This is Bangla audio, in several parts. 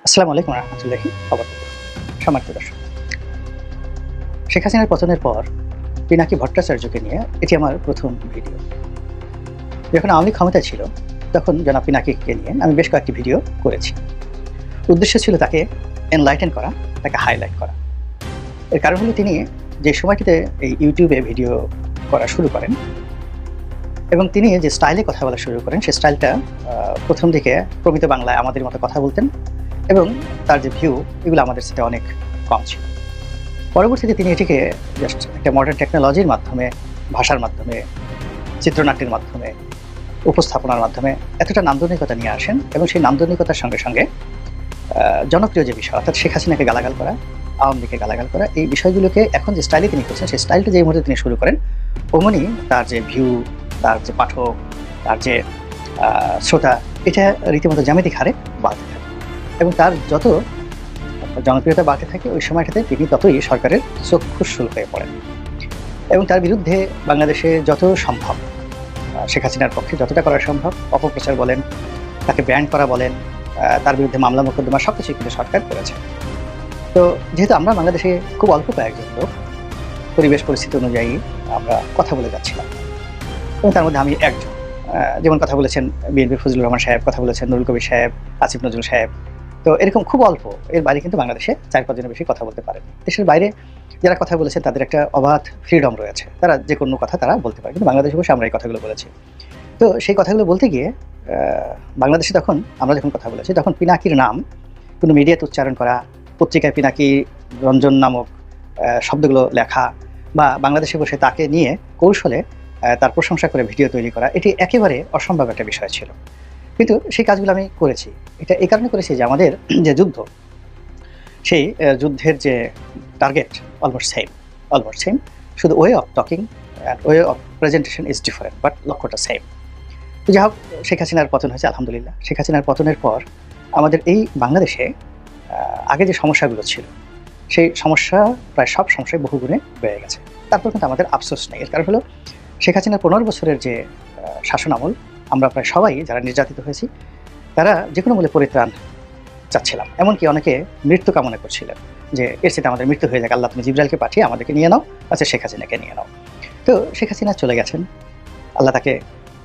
আসসালামু আলাইকুম রহমতুল্লাহি সম্মানিত দর্শক, শেখ হাসিনার পতনের পর পিনাকি ভট্টাচার্যকে নিয়ে এটি আমার প্রথম ভিডিও। যখন আওয়ামী লীগ ক্ষমতায় ছিল তখন জনাব পিনাকিকে নিয়ে আমি বেশ কয়েকটি ভিডিও করেছি। উদ্দেশ্য ছিল তাকে এনলাইটেন করা, তাকে হাইলাইট করা। এর কারণ হলো তিনি যে সময়টিতে এই ইউটিউবে ভিডিও করা শুরু করেন এবং তিনি যে স্টাইলে কথা বলা শুরু করেন সেই স্টাইলটা প্রথম দিকে প্রমিত বাংলায় আমাদের মতো কথা বলতেন এবং তার যে ভিউ এগুলো আমাদের সাথে অনেক কম ছিল। পরবর্তীতে তিনি এটিকে জাস্ট একটা মডার্ন টেকনোলজির মাধ্যমে, ভাষার মাধ্যমে, চিত্রনাট্যের মাধ্যমে, উপস্থাপনার মাধ্যমে এতটা নান্দনিকতা নিয়ে আসেন এবং সেই নান্দনিকতার সঙ্গে সঙ্গে জনপ্রিয় যে বিষয় অর্থাৎ শেখ হাসিনাকে গালাগাল করা, আওয়ামী লীগকে গালাগাল করা, এই বিষয়গুলোকে এখন যে স্টাইলে তিনি করছেন সেই স্টাইলটা যে মুহূর্তে তিনি শুরু করেন অমনি তার যে ভিউ, তার যে পাঠক, তার যে শ্রোতা, এটা রীতিমতো জ্যামিতিক হারে বাড়তে থাকে এবং তার যত জনপ্রিয়তা বাড়তে থাকে ওই সময়টাতে তিনি ততই সরকারের চক্ষুশূল হয়ে পড়েন এবং তার বিরুদ্ধে বাংলাদেশে যত সম্ভব, শেখ হাসিনার পক্ষে যতটা করা সম্ভব, অপপ্রচার বলেন, তাকে ব্যান করা বলেন, তার বিরুদ্ধে মামলা মোকদ্দমা সবকিছুই কিন্তু সরকার করেছে। তো যেহেতু আমরা বাংলাদেশে খুব অল্প কয়েকজন লোক পরিবেশ পরিস্থিতি অনুযায়ী আমরা কথা বলে যাচ্ছিলাম এবং তার মধ্যে আমি একজন, যেমন কথা বলেছেন বিএনপির ফজলুর রহমান সাহেব, কথা বলেছেন নুরুল কবির সাহেব, আসিফ নজরুল সাহেব। তো এরকম খুব অল্প, এর বাইরে কিন্তু বাংলাদেশে 4-5 জনের বেশি কথা বলতে পারেনি। দেশের বাইরে যারা কথা বলেছেন তাদের একটা অবাধ ফ্রিডম রয়েছে, তারা যে কোনো কথা তারা বলতে পারে, কিন্তু বাংলাদেশে বসে আমরা এই কথাগুলো বলেছি। তো সেই কথাগুলো বলতে গিয়ে বাংলাদেশে তখন আমরা যখন কথা বলেছি তখন পিনাকির নাম কোনো মিডিয়াতে উচ্চারণ করা, পত্রিকায় পিনাকি রঞ্জন নামক শব্দগুলো লেখা বা বাংলাদেশে বসে তাকে নিয়ে কৌশলে তার প্রশংসা করে ভিডিও তৈরি করা, এটি একেবারে অসম্ভব একটা বিষয় ছিল। কিন্তু সেই কাজগুলো আমি করেছি। এটা এই কারণে করেছি যে আমাদের যে যুদ্ধ, সেই যুদ্ধের যে টার্গেট অলমোস্ট সেম, শুধু way of talking and way of presentation is different, but লক্ষ্যটা সেম। তো যাই হোক, শেখ হাসিনার পতন হয়েছে আলহামদুলিল্লাহ। শেখ হাসিনার পতনের পর আমাদের এই বাংলাদেশে আগে যে সমস্যাগুলো ছিল সেই সমস্যা প্রায় সব সমস্যায় বহুগুণে বেড়ে গেছে। তারপর কিন্তু আমাদের আফসোস নেই। এর কারণ হলো শেখ হাসিনার 15 বছরের যে শাসন আমল, আমরা প্রায় সবাই যারা নির্যাতিত হয়েছি তারা যে কোনো মূল্যে পরিত্রাণ চাচ্ছিলাম। এমনকি অনেকে মৃত্যু কামনা করছিলেন যে এর সাথে আমাদের মৃত্যু হয়ে যাক, আল্লাহ তুমি জিবরাইলকে পাঠিয়ে আমাদেরকে নিয়ে নাও, আচ্ছা শেখ হাসিনাকে নিয়ে নাও। তো শেখ হাসিনা চলে গেছেন, আল্লাহ তাকে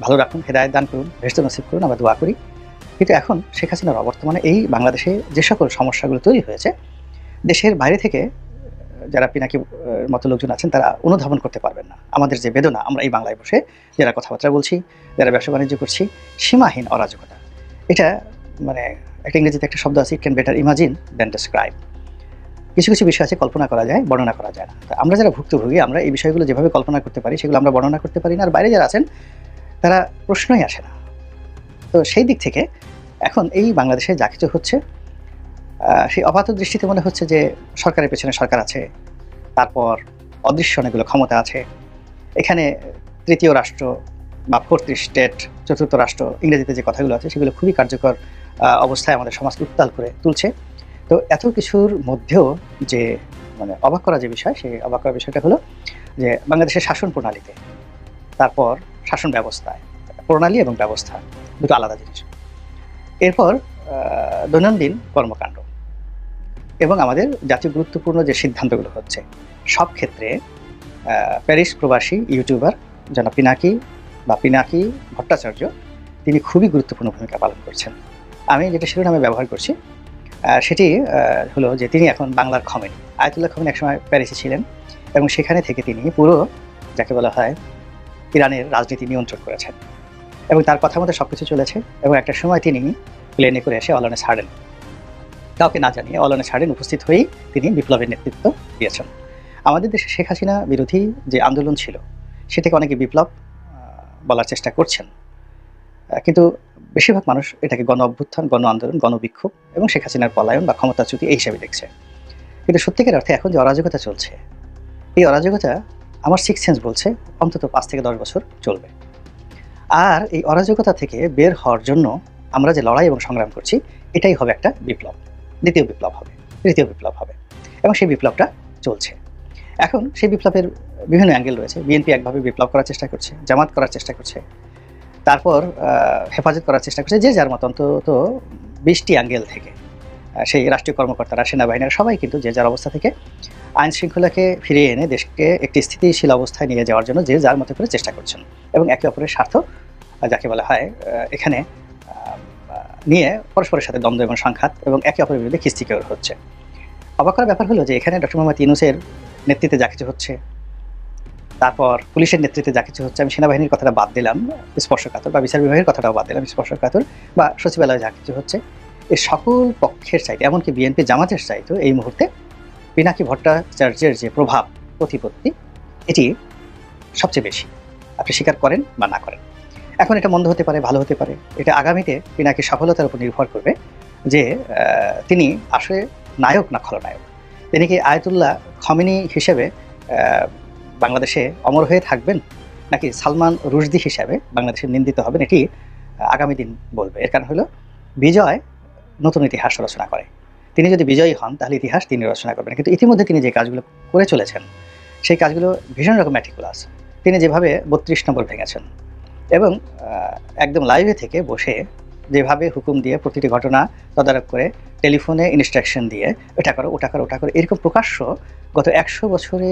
ভালো রাখুন, হেদায়েত দান করুন, বেহেশত নসিব করুন, আমরা দোয়া করি। কিন্তু এখন শেখ হাসিনার অবর্তমানে এই বাংলাদেশে যে সকল সমস্যাগুলো তৈরি হয়েছে, দেশের বাইরে থেকে যারা পিনাকি মতো লোকজন আছেন তারা অনুধাবন করতে পারবেন না আমাদের যে বেদনা। আমরা এই বাংলায় বসে যারা কথাবার্তা বলছি, যারা ব্যবসা বাণিজ্য করছি, সীমাহীন অরাজকতা। এটা মানে একটা ইংরেজিতে একটা শব্দ আছে, it can better imagine than describe. কিছু কিছু বিষয় আছে কল্পনা করা যায়, বর্ণনা করা যায় না। আমরা যারা ভুক্তভোগী, আমরা এই বিষয়গুলো যেভাবে কল্পনা করতে পারি সেগুলো আমরা বর্ণনা করতে পারি না, আর বাইরে যারা আছেন তারা প্রশ্নই আসে না। তো সেই দিক থেকে এখন এই বাংলাদেশে যা কিছু হচ্ছে, সেই অবাধ দৃষ্টিতে মনে হচ্ছে যে সরকারের পেছনে সরকার আছে, তারপর অদৃশ্য অনেকগুলো ক্ষমতা আছে। এখানে তৃতীয় রাষ্ট্র বা ফোর্থ স্টেট, চতুর্থ রাষ্ট্র, ইংরেজিতে যে কথাগুলো আছে সেগুলো খুবই কার্যকর অবস্থায় আমাদের সমাজকে উত্তাল করে তুলছে। তো এত কিছুর মধ্যেও যে মানে অবাক করা যে বিষয়, সেই অবাক করার বিষয়টা হলো যে বাংলাদেশের শাসন প্রণালীতে, তারপর শাসন ব্যবস্থায়, প্রণালী এবং ব্যবস্থা দুটো আলাদা জিনিস। এরপর দৈনন্দিন কর্মকাণ্ড এবং আমাদের জাতীয় গুরুত্বপূর্ণ যে সিদ্ধান্তগুলো হচ্ছে, সব ক্ষেত্রে প্যারিস প্রবাসী ইউটিউবার জনাব পিনাকি ভট্টাচার্য তিনি খুবই গুরুত্বপূর্ণ ভূমিকা পালন করছেন। আমি যেটা শিরোনামে ব্যবহার করছি সেটি হলো যে তিনি এখন বাংলার খমেনি। আয়াতুল্লাহ খমেনি একসময় প্যারিসে ছিলেন এবং সেখানে থেকে তিনি পুরো যাকে বলা হয় ইরানের রাজনীতি নিয়ন্ত্রণ করেছেন এবং তার কথা মতো সব কিছু চলেছে। এবং একটা সময় তিনি প্লেনে করে এসে অলনে ছাড়েন, কাউকে না জানিয়ে অলনে ছাড়েন, উপস্থিত হয়েই তিনি বিপ্লবের নেতৃত্ব দিয়েছেন। আমাদের দেশে শেখ হাসিনা বিরোধী যে আন্দোলন ছিল সেটাকে অনেকে বিপ্লব বলার চেষ্টা করছেন, কিন্তু বেশিরভাগ মানুষ এটাকে গণ অভ্যুত্থান, গণ আন্দোলন, গণবিক্ষোভ এবং শেখ হাসিনার পলায়ন বা ক্ষমতাচ্যুতি এই হিসাবে দেখছে। কিন্তু সত্যিকার অর্থে এখন যে অরাজকতা চলছে, এই অরাজকতা আমার সিক্স সেন্স বলছে অন্তত 5 থেকে 10 বছর চলবে। আর এই অরাজকতা থেকে বের হওয়ার জন্য আমরা যে লড়াই এবং সংগ্রাম করছি, এটাই হবে একটা বিপ্লব, দ্বিতীয় বিপ্লব হবে, তৃতীয় বিপ্লব হবে এবং সেই বিপ্লবটা চলছে। এখন সেই বিপ্লবের বিভিন্ন অ্যাঙ্গেল রয়েছে। বিএনপি একভাবে বিপ্লব করার চেষ্টা করছে, জামাত করার চেষ্টা করছে, তারপর হেফাজত করার চেষ্টা করছে, যে যার মতো অন্তত 20টি অ্যাঙ্গেল থেকে সেই রাষ্ট্রীয় কর্মকর্তারা, সেনাবাহিনীরা সবাই কিন্তু যে যার অবস্থা থেকে আইন শৃঙ্খলাকে ফিরিয়ে এনে দেশকে একটি স্থিতিশীল অবস্থায় নিয়ে যাওয়ার জন্য যে যার মতো করে চেষ্টা করছেন এবং একে অপরের স্বার্থ যাকে বলা হয় এখানে নিয়ে পরস্পরের সাথে দ্বন্দ্ব এবং সংঘাত এবং একে অপরের বিরুদ্ধে খিস্তিকেওর হচ্ছে। অবাক করার ব্যাপার হলো যে এখানে ডক্টর মোহাম্মদ ইউনূসের নেতৃত্বে যা কিছু হচ্ছে, তারপর পুলিশের নেতৃত্বে যা কিছু হচ্ছে, আমি সেনাবাহিনীর কথাটা বাদ দিলাম স্পর্শকাতর, বা বিচার বিভাগের কথাটাও বাদ দিলাম স্পর্শকাতর, বা সচিবালয়ে যা কিছু হচ্ছে, এই সকল পক্ষের চাইতে, এমনকি বিএনপি জামাতের চাইতে এই মুহূর্তে পিনাকি ভট্টাচার্যের যে প্রভাব প্রতিপত্তি এটি সবচেয়ে বেশি, আপনি স্বীকার করেন বা না করেন। এখন এটা মন্দ হতে পারে, ভালো হতে পারে, এটা আগামীতে পিনাকির সফলতার উপর নির্ভর করবে যে তিনি আসলে নায়ক না খলনায়ক। তিনি কি আয়াতুল্লাহ খমেনি হিসেবে বাংলাদেশে অমর হয়ে থাকবেন, নাকি সালমান রুশদি হিসাবে বাংলাদেশে নিন্দিত হবেন, এটি আগামী দিন বলবে। এর কারণ হলো বিজয় নতুন ইতিহাস রচনা করে। তিনি যদি বিজয়ী হন তাহলে ইতিহাস তিনি রচনা করবেন, কিন্তু ইতিমধ্যে তিনি যে কাজগুলো করে চলেছেন সেই কাজগুলো ভীষণ রকম ম্যাটিকুলাস। তিনি যেভাবে 32 নম্বর ভেঙেছেন এবং একদম লাইভে থেকে বসে যেভাবে হুকুম দিয়ে প্রতিটি ঘটনা তদারক করে টেলিফোনে ইনস্ট্রাকশন দিয়ে এটা করো ওটা করো ওটা করো, এরকম প্রকাশ্য গত 100 বছরে,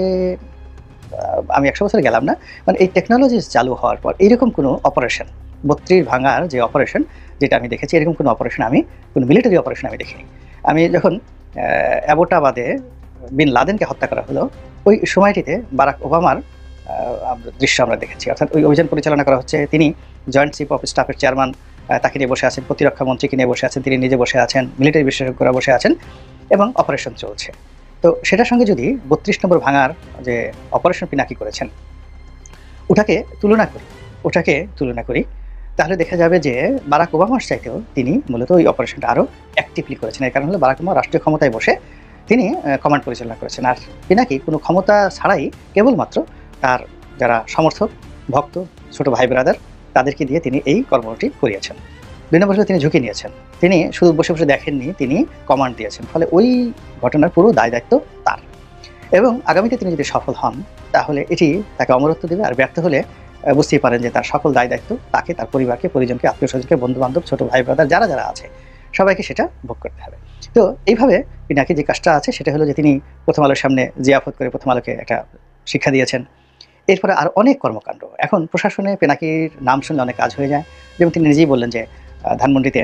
আমি 100 বছরে গেলাম না, মানে এই টেকনোলজি চালু হওয়ার পর এইরকম কোনো অপারেশন, 32 ভাঙার যে অপারেশন যেটা আমি দেখেছি, এরকম কোনো অপারেশন আমি, কোনো মিলিটারি অপারেশন আমি দেখিনি। আমি যখন অ্যাবোটাবাদে বিন লাদেনকে হত্যা করা হলো ওই সময়টিতে বারাক ওবামার দৃশ্য আমরা দেখেছি, অর্থাৎ ওই অভিযান পরিচালনা করা হচ্ছে, তিনি জয়েন্ট চিফ অফ স্টাফের চেয়ারম্যান তাকে নিয়ে বসে আছেন, প্রতিরক্ষা মন্ত্রীকে নিয়ে বসে আছেন, তিনি নিজে বসে আছেন, মিলিটারি বিশেষজ্ঞরা বসে আছেন এবং অপারেশন চলছে। তো সেটার সঙ্গে যদি 32 নম্বর ভাঙার যে অপারেশন পিনাকি করেছেন ওটাকে তুলনা করি তাহলে দেখা যাবে যে বারাক ওবামার চাইতেও তিনি মূলত ওই অপারেশনটা আরও অ্যাক্টিভলি করেছেন। এর কারণ হলো বারাক ওবামা রাষ্ট্রীয় ক্ষমতায় বসে তিনি কমান্ড পরিচালনা করেছেন, আর পিনাকি কোনো ক্ষমতা ছাড়াই কেবলমাত্র তার যারা সমর্থক, ভক্ত, ছোট ভাই ব্রাদার তাদেরকে দিয়ে তিনি এই কর্মটি করিয়েছেন। 2 নম্বর হলো তিনি ঝুঁকি নিয়েছেন, তিনি শুধু বসে বসে দেখেননি, তিনি কমান্ড দিয়েছেন, ফলে ওই ঘটনার পুরো দায় দায়িত্ব তার। এবং আগামীতে তিনি যদি সফল হন তাহলে এটি তাকে অমরত্ব দেবে, আর ব্যর্থ হলে বুঝতেই পারেন যে তার সকল দায় দায়িত্ব তাকে, তার পরিবারকে, পরিজনকে, আত্মীয় স্বজনকে, বন্ধু বান্ধব, ছোট ভাই ব্রাদার যারা যারা আছে সবাইকে সেটা ভোগ করতে হবে। তো এইভাবে পিনাকি যে কাজটা আছে সেটা হলো যে তিনি প্রথম আলোর সামনে জিয়াফত করে প্রথম আলোকে একটা শিক্ষা দিয়েছেন। এরপরে আর অনেক কর্মকাণ্ড, এখন প্রশাসনে পিনাকির নাম শুনলে অনেক কাজ হয়ে যায়। যেমন তিনি নিজেই বললেন যে ধানমন্ডিতে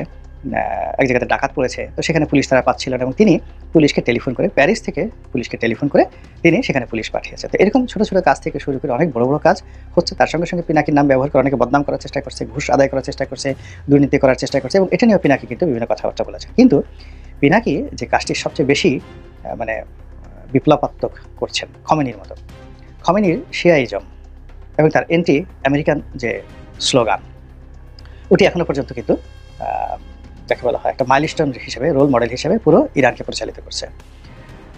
এক জায়গাতে ডাকাত পড়েছে, তো সেখানে পুলিশ তারা পাচ্ছিল না এবং তিনি পুলিশকে টেলিফোন করে, প্যারিস থেকে পুলিশকে টেলিফোন করে তিনি সেখানে পুলিশ পাঠিয়েছে। তো এরকম ছোটো ছোটো কাজ থেকে শুরু করে অনেক বড় বড় কাজ হচ্ছে। তার সঙ্গে সঙ্গে পিনাকির নাম ব্যবহার করে অনেকে বদনাম করার চেষ্টা করছে, ঘুষ আদায় করার চেষ্টা করছে, দুর্নীতি করার চেষ্টা করছে, এবং এটা নিয়েও পিনাকি কিন্তু বিভিন্ন কথাবার্তা বলেছে। কিন্তু পিনাকি যে কাজটি সবচেয়ে বেশি মানে বিপ্লবাত্মক করছেন খমেনির মতো, খমেনির শিয়াইজম এবং তার এন্টি আমেরিকান যে স্লোগান ওটি এখনো পর্যন্ত কিন্তু যাকে বলা হয় একটা মাইলস্টোন হিসেবে, রোল মডেল হিসেবে পুরো ইরানকে পরিচালিত করছে।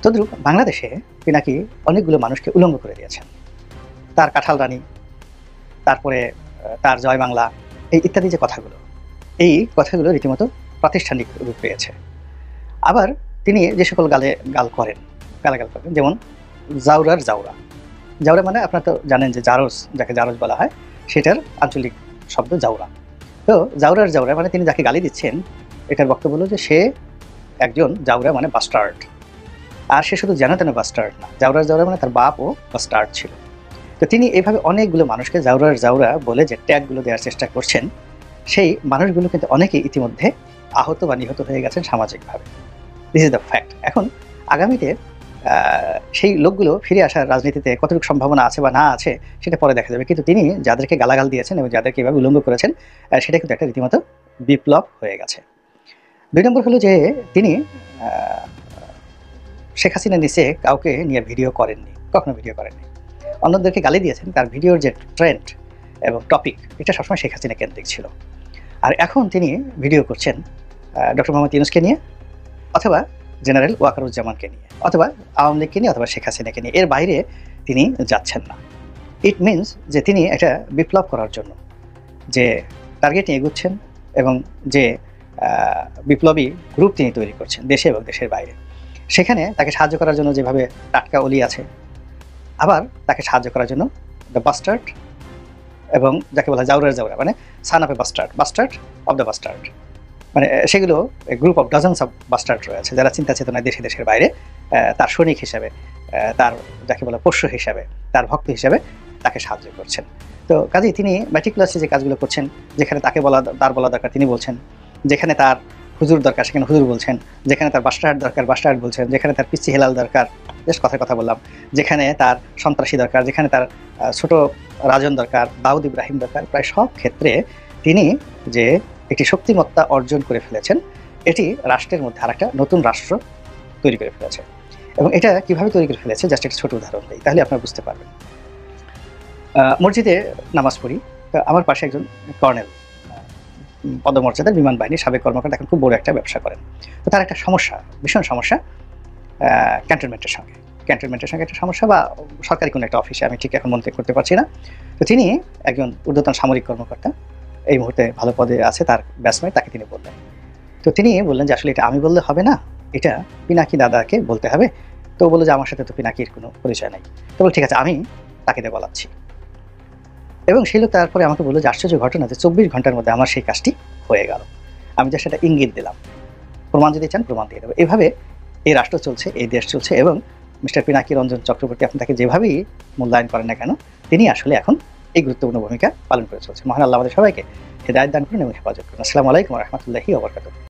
তদ্রূপ বাংলাদেশে পিনাকি অনেকগুলো মানুষকে উলঙ্গ করে দিয়েছেন, তার কাঁঠাল রানী, তারপরে তার জয় বাংলা, এই ইত্যাদি যে কথাগুলো, এই কথাগুলো রীতিমতো প্রাতিষ্ঠানিক রূপ পেয়েছে। আবার তিনি যে সকল গালাগাল করেন, যেমন জাউরার জাউরা, জাউরা মানে আপনারা তো জানেন যে জারজ, যাকে জারজ বলা হয় সেটার আঞ্চলিক শব্দ জাউরা। তো জাউরার জাউরা মানে তিনি যাকে গালি দিচ্ছেন এটার বক্তব্য হলো যে সে একজন জাউরা মানে বাস্টার্ড, আর সে শুধু যেন তেন বাস্টার্ড না, জাউরার জাউরা মানে তার বাপও বাস্টার্ড ছিল। তো তিনি এইভাবে অনেকগুলো মানুষকে জাউরার জাউরা বলে যে ট্যাগগুলো দেওয়ার চেষ্টা করছেন, সেই মানুষগুলো কিন্তু অনেকেই ইতিমধ্যে আহত বা নিহত হয়ে গেছেন সামাজিকভাবে। This is the fact. এখন আগামীতে সেই লোকগুলো ফিরে আসার রাজনীতিতে কতটুকু সম্ভাবনা আছে বা না আছে সেটা পরে দেখা যাবে, কিন্তু তিনি যাদেরকে গালাগাল দিয়েছেন এবং যাদেরকে এভাবে উলঙ্গ করেছেন সেটা কিন্তু একটা রীতিমতো বিপ্লব হয়ে গেছে। 2 নম্বর হলো যে তিনি শেখ হাসিনা নিচে কাউকে নিয়ে ভিডিও করেননি, কখনো ভিডিও করেননি, অন্যদেরকে গালি দিয়েছেন। তার ভিডিওর যে ট্রেন্ড এবং টপিক এটা সবসময় শেখ হাসিনা কেন্দ্রিক ছিল। আর এখন তিনি ভিডিও করছেন ডক্টর মোহাম্মদ ইউনূসকে নিয়ে, অথবা জেনারেল ওয়াকারুজ্জামানকে নিয়ে, অথবা আওয়ামী লীগকে নিয়ে, অথবা শেখ হাসিনাকে নিয়ে, এর বাইরে তিনি যাচ্ছেন না। ইট মিনস যে তিনি একটা বিপ্লব করার জন্য যে টার্গেট নিয়ে এগুচ্ছেন এবং যে বিপ্লবী গ্রুপ তিনি তৈরি করছেন দেশে এবং দেশের বাইরে, সেখানে তাকে সাহায্য করার জন্য যেভাবে টাটকা অলি আছে, আবার তাকে সাহায্য করার জন্য দ্য বাস্টার্ড এবং যাকে বলা জাউরার জাউরা মানে son of A bastard, bastard of the bastard, মানে সেগুলো group of dozens of bastard রয়েছে যারা চিন্তা চেতনায় দেশে দেশের বাইরে তার সৈনিক হিসেবে, তার যাকে বলে পোষ্য হিসাবে, তার ভক্ত হিসাবে তাকে সাহায্য করছেন। তো কাজেই তিনি ম্যাটিকুলাসলি যে কাজগুলো করছেন, যেখানে তাকে তার বলা দরকার তিনি বলছেন, যেখানে তার হুজুর দরকার সেখানে হুজুর বলছেন, যেখানে তার বাস্টার্ড দরকার বাস্টার্ড বলছেন, যেখানে তার পিচ্চি হেলাল দরকার, বেশ কথার কথা বললাম, যেখানে তার সন্ত্রাসী দরকার, যেখানে তার ছোট রাজন দরকার, দাউদ ইব্রাহিম দরকার, প্রায় সব ক্ষেত্রে তিনি যে একটি শক্তিমত্তা অর্জন করে ফেলেছেন, এটি রাষ্ট্রের মধ্যে আরেকটা নতুন রাষ্ট্র তৈরি করে ফেলেছে। এবং এটা কিভাবে তৈরি করে ফেলেছে জাস্ট একটা ছোট উদাহরণ দিই, তাহলে আপনারা বুঝতে পারবেন। মসজিদে নামাজ পড়ি, তো আমার পাশে একজন কর্নেল, পদমর্যাদার বিমান বাহিনীর সাবেক কর্মকর্তা, এখন খুব বড় একটা ব্যবসা করেন। তো তার একটা সমস্যা, ভীষণ সমস্যা ক্যান্টনমেন্টের সঙ্গে একটা সমস্যা, বা সরকারি কোনো একটা অফিসে, আমি ঠিক এখন মনে করতে পারছি না। তো তিনি একজন ঊর্ধ্বতন সামরিক কর্মকর্তা, এই মুহূর্তে ভালো পদে আছে, তার ব্যাচমেট, তাকে তিনি বললেন। তো তিনি বললেন যে আসলে এটা আমি বললে হবে না, এটা পিনাকি দাদাকে বলতে হবে। তো বললো যে আমার সাথে তো পিনাকির কোনো পরিচয় নাই। তো বল ঠিক আছে, আমি তাকে দিয়ে বলাচ্ছি। এবং সেই লোক তারপরে আমাকে বললো যে আশ্চর্য ঘটনা, যে 24 ঘন্টার মধ্যে আমার সেই কাজটি হয়ে গেল। আমি যা সেটা ইঙ্গিত দিলাম, প্রমাণ যদি চান প্রমাণ দিয়ে দেবো। এভাবে এই রাষ্ট্র চলছে, এই দেশ চলছে। এবং মিস্টার পিনাকি রঞ্জন চক্রবর্তী, আপনি তাকে যেভাবেই মূল্যায়ন করেন না কেন, তিনি আসলে এখন এই গুরুত্বপূর্ণ ভূমিকা পালন করে চলছে। মহান আল্লাহ আমাদের সবাইকে হেদায়েত দান করুন এবং হেফাজত করুন। আসসালামু আলাইকুম ওয়া রাহমাতুল্লাহি ওয়া বারাকাতুহু।